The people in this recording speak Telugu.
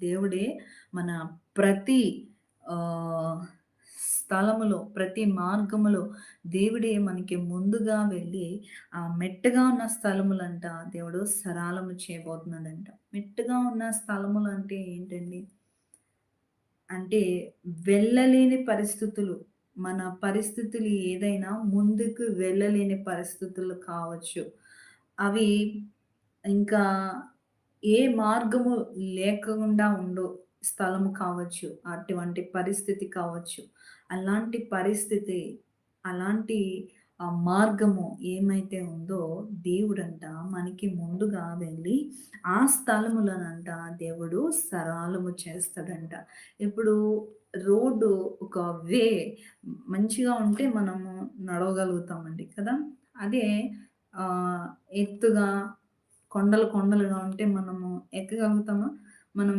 దేవుడే మన ప్రతి ఆహ్, స్థలములో, ప్రతి మార్గములో దేవుడే మనకి ముందుగా వెళ్ళి మెట్టగా ఉన్న స్థలములంట దేవుడు సరాలము చేయబోతున్నాడంట. మెట్టుగా ఉన్న స్థలములంటే ఏంటండి? అంటే వెళ్ళలేని పరిస్థితులు, మన పరిస్థితులు ఏదైనా ముందుకు వెళ్ళలేని పరిస్థితులు కావచ్చు. అవి ఇంకా ఏ మార్గము లేకుండా ఉండు స్థలము కావచ్చు. అటువంటి పరిస్థితి కావచ్చు. అలాంటి పరిస్థితి, అలాంటి మార్గము ఏమైతే ఉందో దేవుడంట మనకి ముందుగా వెళ్ళి ఆ స్థలములనంట దేవుడు సరాలము చేస్తాడంట. ఇప్పుడు రోడ్డు ఒక వే మంచిగా ఉంటే మనము నడవగలుగుతామండి కదా! అదే ఎత్తుగా కొండలు కొండలుగా ఉంటే మనము ఎక్కగలుగుతామా? మనం